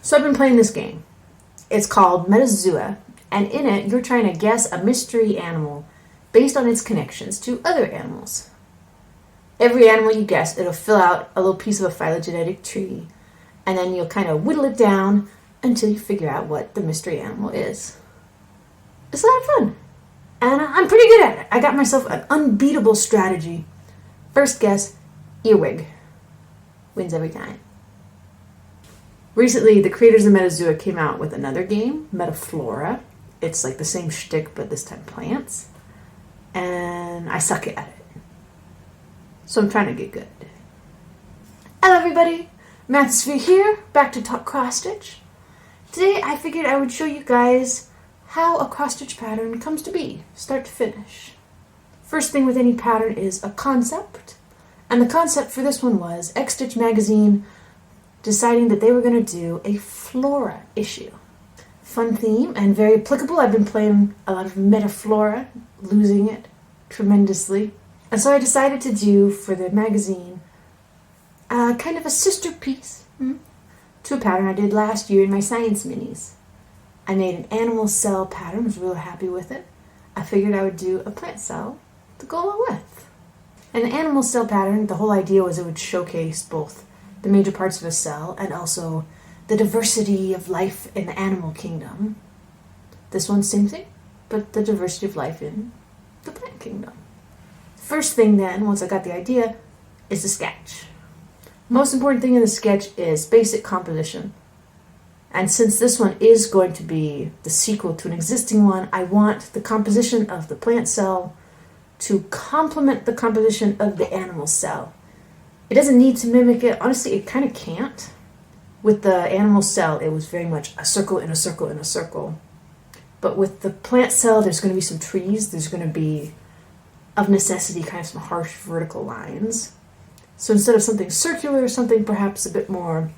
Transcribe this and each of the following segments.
So I've been playing this game. It's called Metazua, and in it you're trying to guess a mystery animal based on its connections to other animals. Every animal you guess, it'll fill out a little piece of a phylogenetic tree, and then you'll kind of whittle it down until you figure out what the mystery animal is. It's a lot of fun, and I'm pretty good at it. I got myself an unbeatable strategy. First guess, earwig. Wins every time. Recently, the creators of Metazua came out with another game, Metaflora. It's like the same shtick, but this time plants. And I suck at it. So I'm trying to get good. Hello everybody, Mathosphere here, back to talk cross-stitch. Today I figured I would show you guys how a cross-stitch pattern comes to be, start to finish. First thing with any pattern is a concept. And the concept for this one was X-Stitch Magazine deciding that they were going to do a Flora issue. Fun theme and very applicable. I've been playing a lot of Metaflora, losing it tremendously. And so I decided to do for the magazine kind of a sister piece to a pattern I did last year in my science minis. I made an animal cell pattern, was really happy with it. I figured I would do a plant cell to go along with. And the animal cell pattern, the whole idea was it would showcase both the major parts of a cell and also the diversity of life in the animal kingdom. This one's same thing, but the diversity of life in the plant kingdom. First thing then, once I got the idea, is the sketch. Most important thing in the sketch is basic composition. And since this one is going to be the sequel to an existing one, I want the composition of the plant cell to complement the composition of the animal cell. It doesn't need to mimic it. Honestly, it kind of can't. With the animal cell, it was very much a circle in a circle in a circle. But with the plant cell, there's going to be some trees. There's going to be, of necessity, kind of some harsh vertical lines. So instead of something circular, something perhaps a bit more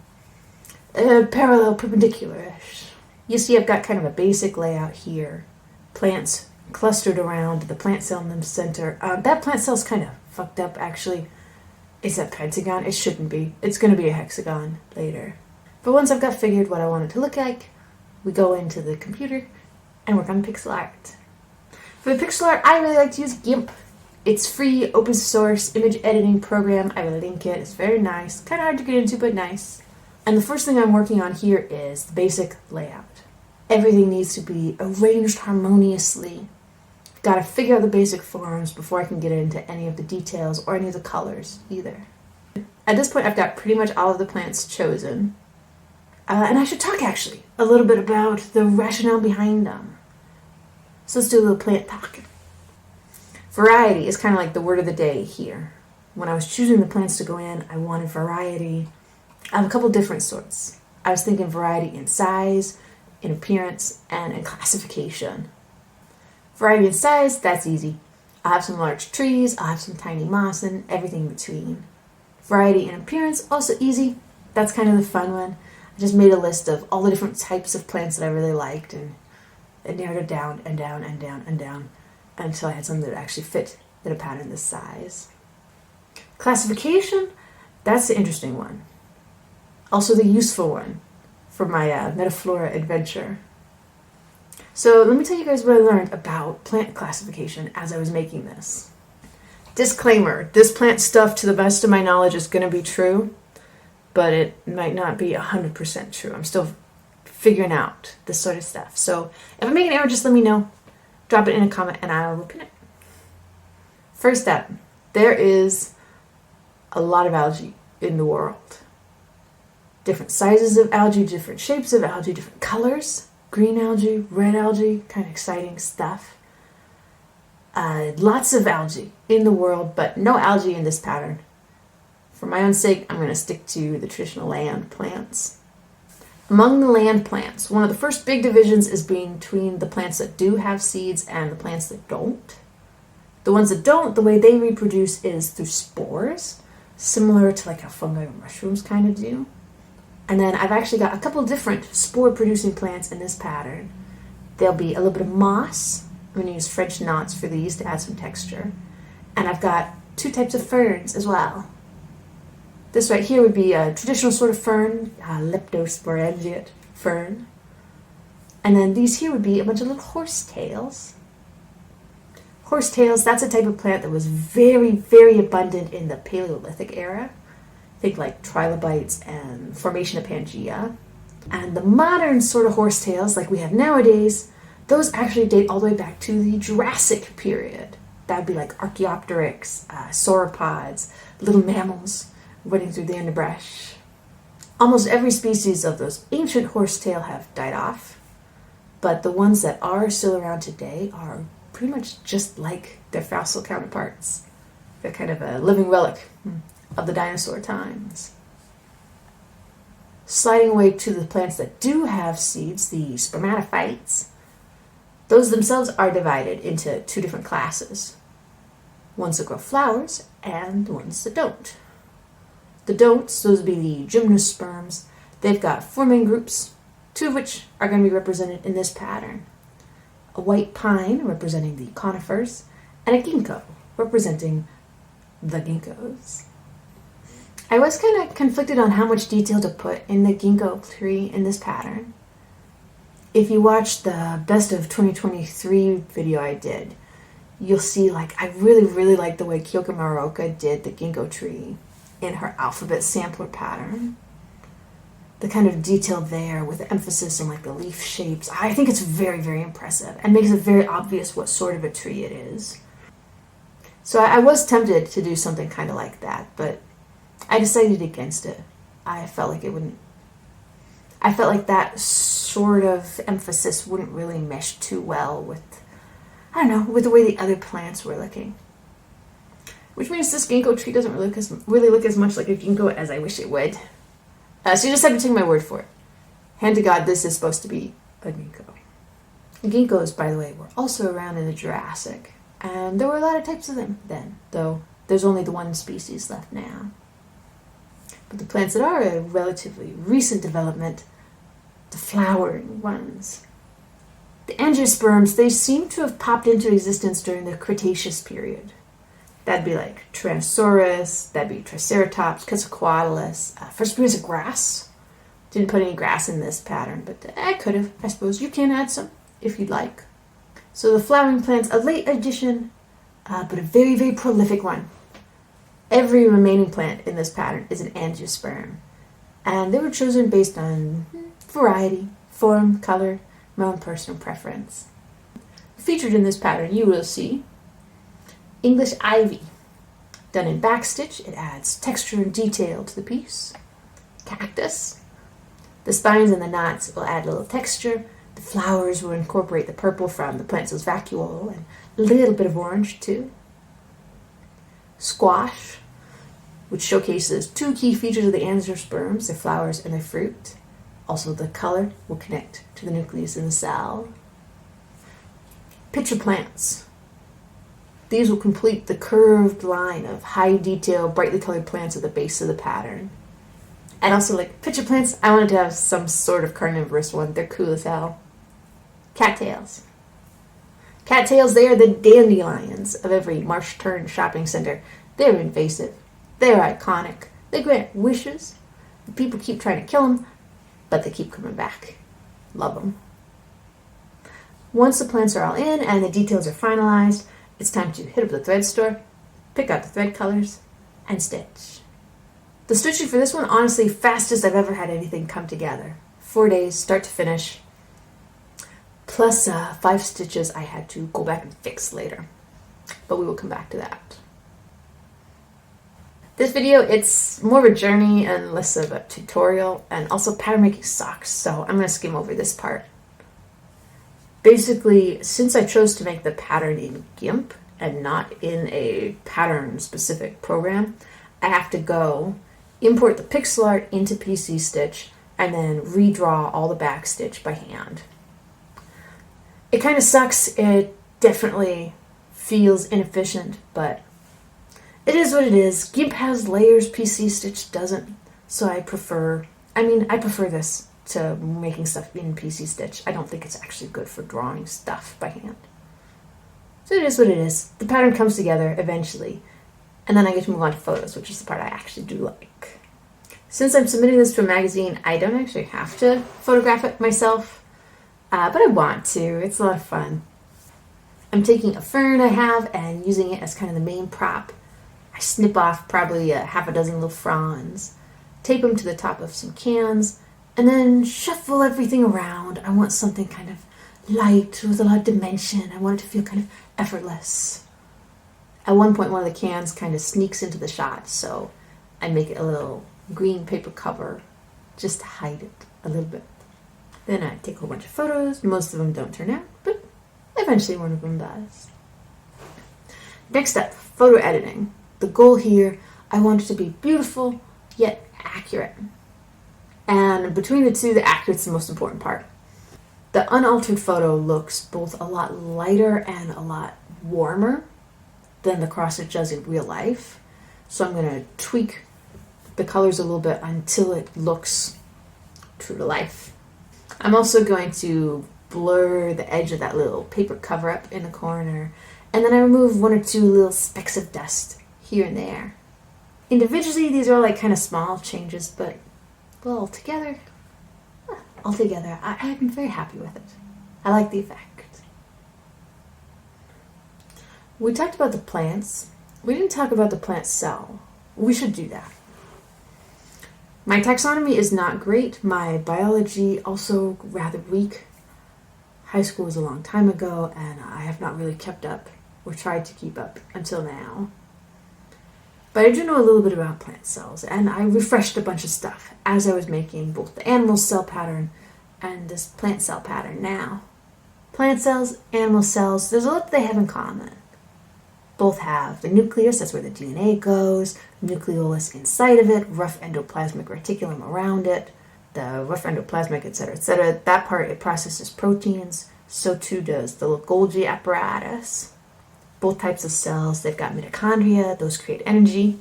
parallel, perpendicular-ish. You see I've got kind of a basic layout here. Plants clustered around the plant cell in the center. That plant cell's kind of fucked up, actually. It's a pentagon. It shouldn't be. It's going to be a hexagon later. But once I've got figured what I want it to look like, we go into the computer and work on pixel art. For the pixel art, I really like to use GIMP. It's free, open source, image editing program. I will link it. It's very nice. Kind of hard to get into, but nice. And the first thing I'm working on here is the basic layout. Everything needs to be arranged harmoniously. Got to figure out the basic forms before I can get into any of the details or any of the colors either. At this point, I've got pretty much all of the plants chosen. And I should talk, actually, a little bit about the rationale behind them. So let's do a little plant talk. Variety is kind of like the word of the day here. When I was choosing the plants to go in, I wanted variety of a couple different sorts. I was thinking variety in size, in appearance, and in classification. Variety in size, that's easy. I'll have some large trees, I'll have some tiny moss, and everything in between. Variety in appearance, also easy. That's kind of the fun one. I just made a list of all the different types of plants that I really liked and narrowed it down and down and down and down until I had something that actually fit in a pattern this size. Classification, that's the interesting one. Also the useful one for my Metaflora adventure. So let me tell you guys what I learned about plant classification as I was making this. Disclaimer, this plant stuff to the best of my knowledge is going to be true, but it might not be 100% true. I'm still figuring out this sort of stuff. So if I make an error, just let me know. Drop it in a comment and I'll repin it. First up, there is a lot of algae in the world. Different sizes of algae, different shapes of algae, different colors. Green algae, red algae, kind of exciting stuff. Lots of algae in the world, but no algae in this pattern. For my own sake, I'm going to stick to the traditional land plants. Among the land plants, one of the first big divisions is between the plants that do have seeds and the plants that don't. The ones that don't, the way they reproduce is through spores, similar to like how fungi or mushrooms kind of do. And then I've actually got a couple different spore-producing plants in this pattern. There'll be a little bit of moss. I'm going to use French knots for these to add some texture. And I've got two types of ferns as well. This right here would be a traditional sort of fern, Leptosporangiate fern. And then these here would be a bunch of little horsetails. Horsetails, that's a type of plant that was very, very abundant in the Paleolithic era. Think like trilobites and Formation of Pangaea. And the modern sort of horsetails, like we have nowadays, those actually date all the way back to the Jurassic period. That would be like Archaeopteryx, sauropods, little mammals running through the underbrush. Almost every species of those ancient horsetail have died off, but the ones that are still around today are pretty much just like their fossil counterparts. They're kind of a living relic of the dinosaur times. Sliding away to the plants that do have seeds, the spermatophytes, those themselves are divided into two different classes. Ones that grow flowers and the ones that don't. The don'ts, those would be the gymnosperms. They've got 4 main groups, 2 of which are going to be represented in this pattern. A white pine representing the conifers, and a ginkgo representing the ginkgos. I was kind of conflicted on how much detail to put in the ginkgo tree in this pattern. If you watch the Best of 2023 video I did, you'll see I really, really like the way Kyoka Maruoka did the ginkgo tree in her alphabet sampler pattern. The kind of detail there with the emphasis on the leaf shapes, I think it's very, very impressive and makes it very obvious what sort of a tree it is. So I was tempted to do something kind of like that, but I decided against it. I felt like that sort of emphasis wouldn't really mesh too well with, with the way the other plants were looking. Which means this ginkgo tree doesn't really look as much like a ginkgo as I wish it would. So you just have to take my word for it. Hand to God, this is supposed to be a ginkgo. Ginkgos, by the way, were also around in the Jurassic, and there were a lot of types of them then, though there's only the one species left now. But the plants that are a relatively recent development, the flowering ones. The angiosperms, they seem to have popped into existence during the Cretaceous period. That'd be like Tyrannosaurus, that'd be Triceratops, Quetzalcoatlus. First species of grass. Didn't put any grass in this pattern, but I could have. I suppose you can add some if you'd like. So the flowering plants, a late addition, but a very, very prolific one. Every remaining plant in this pattern is an angiosperm. And they were chosen based on variety, form, color, my own personal preference. Featured in this pattern, you will see English ivy. Done in backstitch, it adds texture and detail to the piece. Cactus. The spines and the knots will add a little texture. The flowers will incorporate the purple from the plant's vacuole and a little bit of orange too. Squash, which showcases 2 key features of the angiosperms, their flowers and their fruit. Also, the color will connect to the nucleus in the cell. Pitcher plants. These will complete the curved line of high detail, brightly colored plants at the base of the pattern. And also, pitcher plants, I wanted to have some sort of carnivorous one. They're cool as hell. Cattails. Cattails, they are the dandelions of every Marsh Turn shopping center. They're invasive. They're iconic. They grant wishes. People keep trying to kill them, but they keep coming back. Love them. Once the plants are all in and the details are finalized, it's time to hit up the thread store, pick out the thread colors, and stitch. The stitching for this one, honestly, fastest I've ever had anything come together. 4 days, start to finish, plus 5 stitches I had to go back and fix later. But we will come back to that. This video, it's more of a journey and less of a tutorial, and also pattern making sucks, so I'm going to skim over this part. Basically, since I chose to make the pattern in GIMP and not in a pattern-specific program, I have to go import the pixel art into PC Stitch and then redraw all the backstitch by hand. It kind of sucks. It definitely feels inefficient, but it is what it is. GIMP has layers, PC Stitch doesn't, so I prefer this to making stuff in PC Stitch. I don't think it's actually good for drawing stuff by hand. So it is what it is. The pattern comes together eventually, and then I get to move on to photos, which is the part I actually do like. Since I'm submitting this to a magazine, I don't actually have to photograph it myself, but I want to. It's a lot of fun. I'm taking a fern I have and using it as kind of the main prop. I snip off probably a half a dozen little fronds, tape them to the top of some cans, and then shuffle everything around. I want something kind of light with a lot of dimension. I want it to feel kind of effortless. At one point, one of the cans kind of sneaks into the shot, so I make it a little green paper cover just to hide it a little bit. Then I take a whole bunch of photos. Most of them don't turn out, but eventually one of them does. Next up, photo editing. The goal here, I want it to be beautiful yet accurate. And between the two, the accurate's the most important part. The unaltered photo looks both a lot lighter and a lot warmer than the cross stitch does in real life. So I'm going to tweak the colors a little bit until it looks true to life. I'm also going to blur the edge of that little paper cover up in the corner, and then I remove one or two little specks of dust here and there. Individually, these are like kind of small changes, but well, altogether, I'm very happy with it. I like the effect. We talked about the plants. We didn't talk about the plant cell. We should do that. My taxonomy is not great. My biology also rather weak. High school was a long time ago, and I have not really kept up or tried to keep up until now. But I do know a little bit about plant cells, and I refreshed a bunch of stuff as I was making both the animal cell pattern and this plant cell pattern now. Plant cells, animal cells, there's a lot they have in common. Both have the nucleus, that's where the DNA goes, nucleolus inside of it, rough endoplasmic reticulum around it, the rough endoplasmic, etc. That part, it processes proteins. So too does the Golgi apparatus. Both types of cells, they've got mitochondria, those create energy.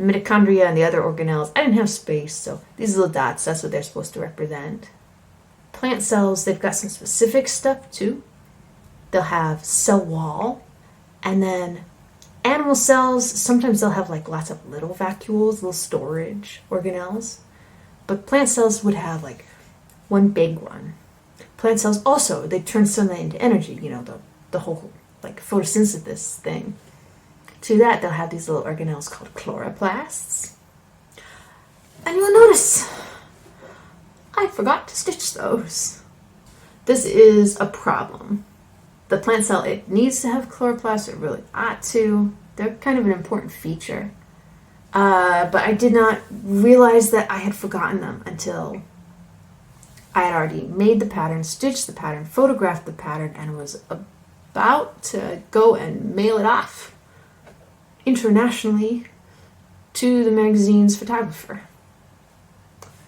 Mitochondria and the other organelles, I didn't have space, so these little dots, that's what they're supposed to represent. Plant cells, they've got some specific stuff too. They'll have cell wall, and then animal cells, sometimes they'll have like lots of little vacuoles, little storage organelles. But plant cells would have like one big one. Plant cells also, they turn sunlight into energy, the whole like photosynthesis thing. To that, they'll have these little organelles called chloroplasts. And you'll notice, I forgot to stitch those. This is a problem. The plant cell, it needs to have chloroplasts, it really ought to. They're kind of an important feature. But I did not realize that I had forgotten them until I had already made the pattern, stitched the pattern, photographed the pattern, and was about to go and mail it off internationally to the magazine's photographer.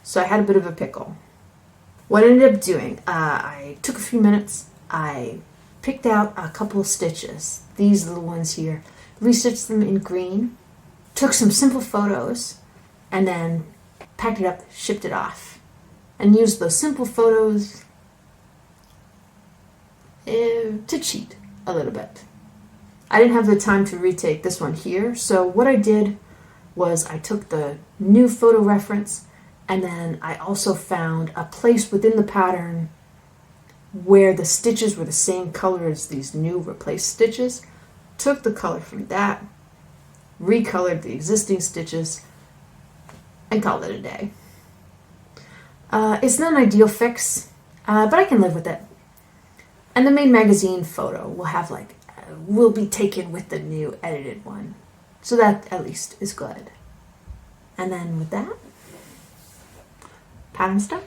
So I had a bit of a pickle. What I ended up doing, I took a few minutes, I picked out a couple of stitches, these little ones here, restitched them in green, took some simple photos, and then packed it up, shipped it off, and used those simple photos to cheat a little bit. I didn't have the time to retake this one here, so what I did was I took the new photo reference, and then I also found a place within the pattern where the stitches were the same color as these new replaced stitches, took the color from that, recolored the existing stitches, and called it a day. It's not an ideal fix, but I can live with it. And the main magazine photo will be taken with the new edited one. So that at least is good. And then with that, pattern's done.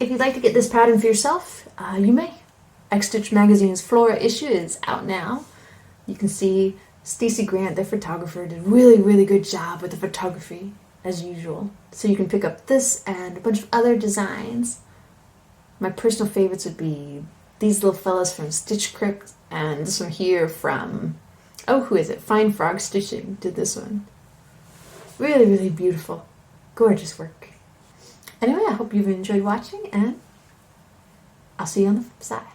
If you'd like to get this pattern for yourself, you may. X-Stitch Magazine's Flora issue is out now. You can see Stacey Grant, the photographer, did a really, really good job with the photography, as usual. So you can pick up this and a bunch of other designs. My personal favorites would be these little fellas from Stitch Crypt, and this one here from Oh, who is it? Fine Frog Stitching did this one. Really, really beautiful. Gorgeous work. Anyway, I hope you've enjoyed watching, and I'll see you on the flip side.